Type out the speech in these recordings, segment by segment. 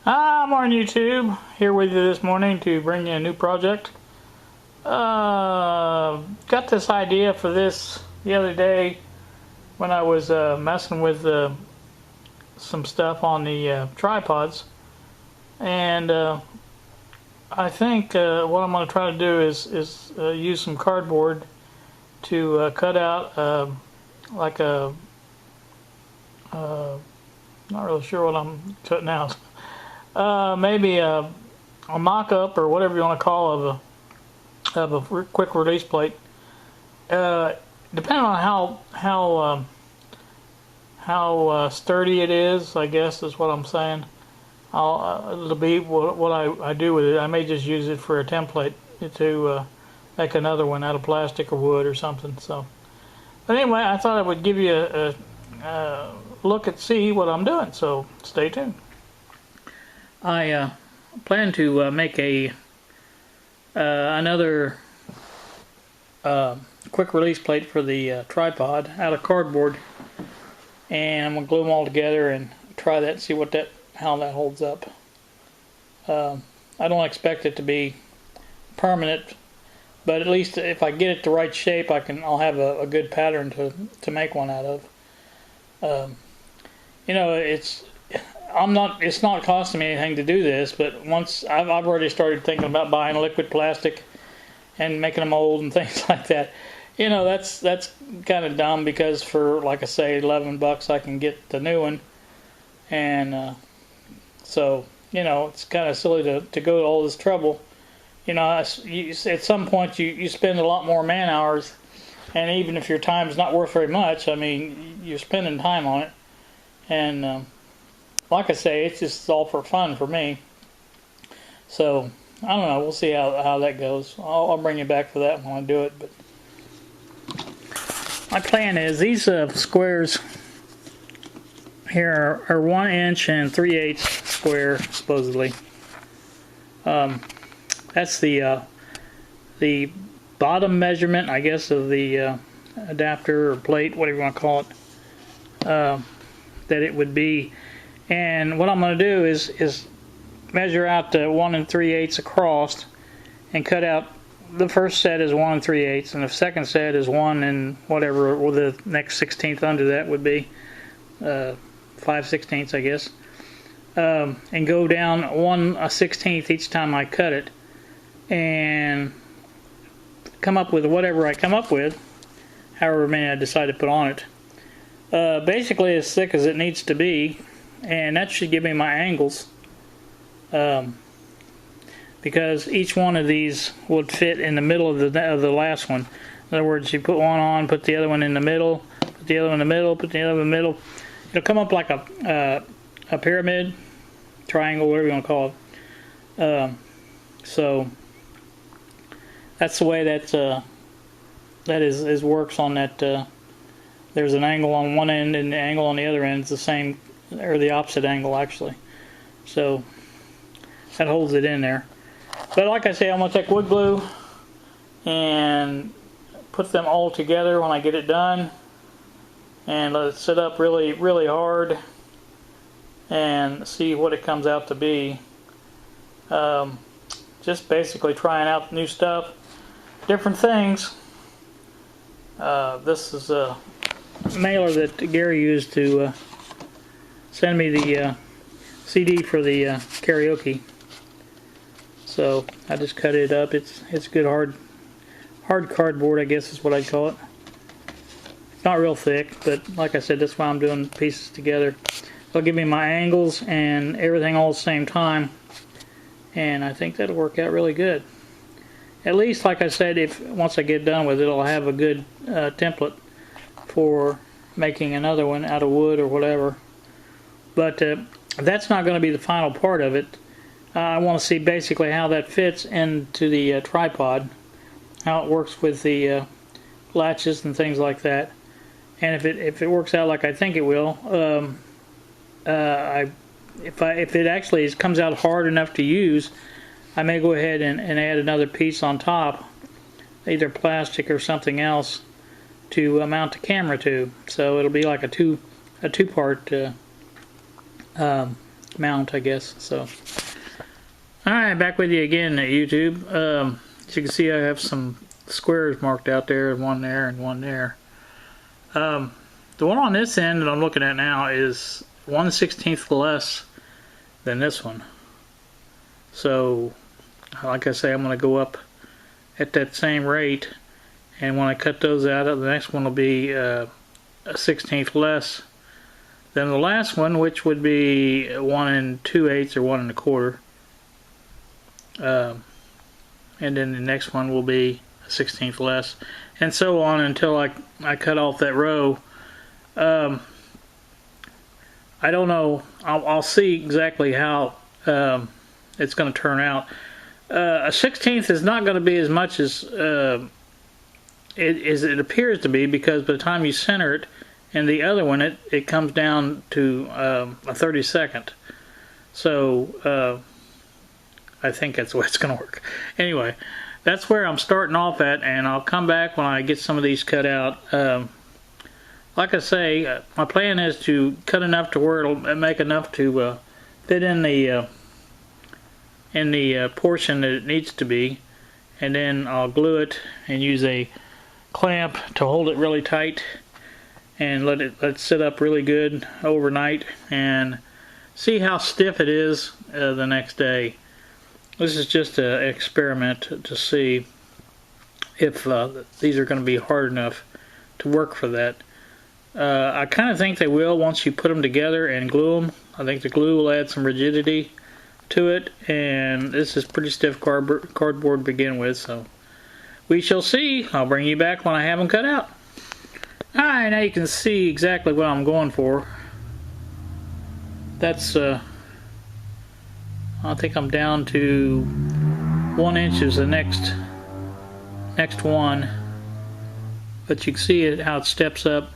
I'm on YouTube, here with you this morning to bring you a new project. Got this idea for this the other day when I was messing with some stuff on the tripods. And I think what I'm going to try to do is use some cardboard to cut out like a, not really sure what I'm cutting out. Maybe a mock-up or whatever you want to call of a quick release plate. Depending on how sturdy it is, I guess is what I'm saying. It'll be what I do with it. I may just use it for a template to make another one out of plastic or wood or something. So, but anyway, I thought I would give you a look at see what I'm doing. So stay tuned. I plan to make another quick release plate for the tripod out of cardboard, and I'm gonna glue them all together and try that and see how that holds up. I don't expect it to be permanent, but at least if I get it the right shape, I'll have a good pattern to make one out of. You know, it's not costing me anything to do this, but once I've already started thinking about buying liquid plastic and making a mold and things like that. You know, that's kind of dumb, because for, like I say, $11 I can get the new one, and so you know, it's kind of silly to go to all this trouble. You know, at some point you spend a lot more man hours, and even if your time is not worth very much, I mean, you're spending time on it, and like I say, it's just all for fun for me. So I don't know. We'll see how that goes. I'll bring you back for that when I do it. But my plan is these squares here are 1 inch and 3/8 square, supposedly. That's the bottom measurement, I guess, of the adapter or plate, whatever you want to call it. That it would be. And what I'm going to do is measure out 1 3/8 across and cut out. The first set is 1 3/8, and the second set is 1 and whatever, or the next 16th under that would be 5/16, I guess. And go down 1/16 each time I cut it, and come up with whatever I come up with, however many I decide to put on it. Basically as thick as it needs to be. And that should give me my angles, because each one of these would fit in the middle of the last one. In other words, you put one on, put the other one in the middle, put the other one in the middle, put the other one in the middle. It'll come up like a pyramid, triangle, whatever you want to call it. So that's the way that is works on that. There's an angle on one end and the angle on the other end is the same, or the opposite angle actually. So that holds it in there. But like I say, I'm going to take wood glue and put them all together when I get it done, and let it sit up really, really hard and see what it comes out to be. Just basically trying out new stuff, different things. This is a mailer that Gary used to send me the CD for the karaoke. So I just cut it up. It's good hard cardboard, I guess is what I'd call it. It's not real thick, but like I said, that's why I'm doing pieces together. It'll give me my angles and everything all at the same time, and I think that'll work out really good. At least, like I said, once I get done with it, I'll have a good template for making another one out of wood or whatever. But that's not going to be the final part of it. I want to see basically how that fits into the tripod, how it works with the latches and things like that. And if it works out like I think it will, if it actually comes out hard enough to use, I may go ahead and add another piece on top, either plastic or something else, to mount the camera to. So it'll be like a two-part mount, I guess. So, alright, back with you again at YouTube. As you can see, I have some squares marked out there, one there and one there. The one on this end that I'm looking at now is 1/16 less than this one. So, like I say, I'm going to go up at that same rate, and when I cut those out, the next one will be a 1/16 less than the last one, which would be 1 2/8 or 1 1/4. And then the next one will be a 1/16 less, and so on until I cut off that row. I don't know. I'll see exactly how it's going to turn out. A 1/16 is not going to be as much as it appears to be, because by the time you center it, and the other one, it comes down to a 32nd. So I think that's the way it's going to work. Anyway, that's where I'm starting off at, and I'll come back when I get some of these cut out. Like I say, my plan is to cut enough to where it'll make enough to fit in the portion that it needs to be, and then I'll glue it and use a clamp to hold it really tight and let it sit up really good overnight, and see how stiff it is the next day. This is just an experiment to see if these are going to be hard enough to work for that. I kind of think they will once you put them together and glue them. I think the glue will add some rigidity to it, and this is pretty stiff cardboard to begin with, so we shall see. I'll bring you back when I have them cut out. Alright, now you can see exactly what I'm going for. That's I think I'm down to 1 inch is the next one, but you can see it how it steps up.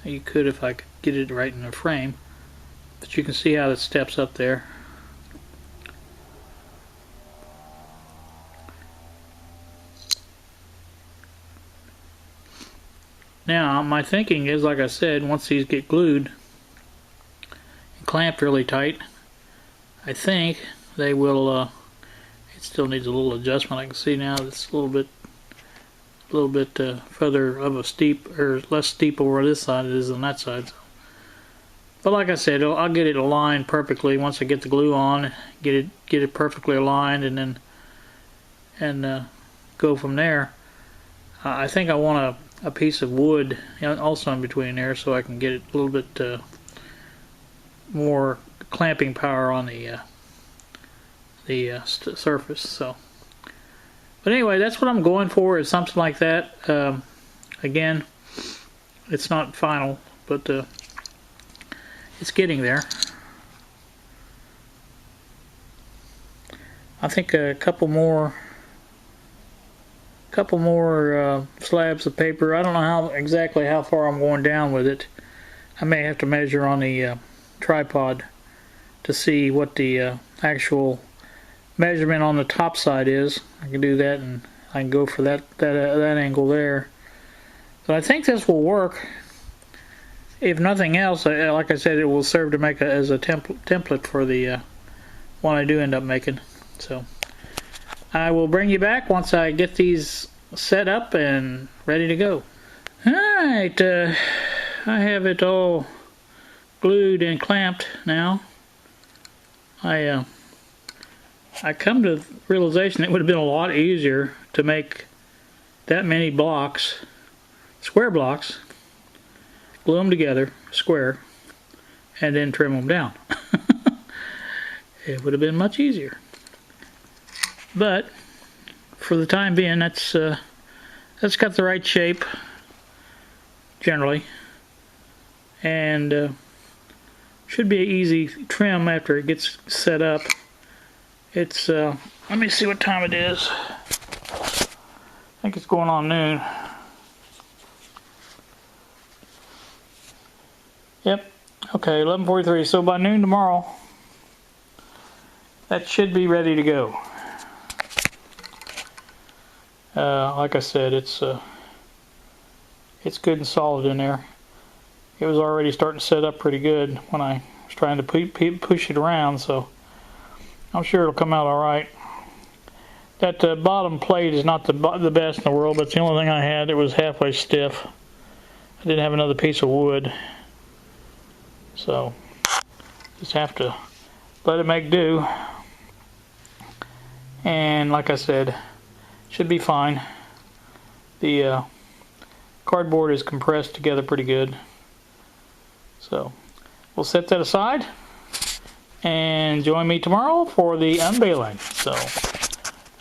You could, if I could get it right in the frame, but you can see how it steps up there. Now my thinking is, like I said, once these get glued and clamped really tight, I think they will. It still needs a little adjustment. I can see now it's a little bit further of a steep, or less steep over this side it is on that side. So. But like I said, I'll get it aligned perfectly once I get the glue on. Get it perfectly aligned, and then go from there. I think I want a piece of wood also in between there, so I can get it a little bit more clamping power on the surface. So, but anyway, that's what I'm going for, is something like that. Again, it's not final, but it's getting there. I think a couple more slabs of paper. I don't know exactly how far I'm going down with it. I may have to measure on the tripod to see what the actual measurement on the top side is. I can do that, and I can go for that angle there. But I think this will work. If nothing else, like I said, it will serve to make as a template for the one I do end up making. So I will bring you back once I get these set up and ready to go. Alright, I have it all glued and clamped now. I come to the realization it would have been a lot easier to make that many blocks, square blocks, glue them together, square, and then trim them down. It would have been much easier. But for the time being, that's got the right shape generally, and should be an easy trim after it gets set up. It's let me see what time it is. I think it's going on noon. Yep. Okay, 11:43. So by noon tomorrow, that should be ready to go. Like I said, it's good and solid in there. It was already starting to set up pretty good when I trying to push it around, so I'm sure it'll come out all right. That bottom plate is not the best in the world, but it's the only thing I had. It was halfway stiff. I didn't have another piece of wood, so just have to let it make do. And like I said, should be fine. The cardboard is compressed together pretty good. So we'll set that aside and join me tomorrow for the unveiling. So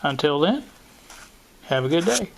until then, have a good day.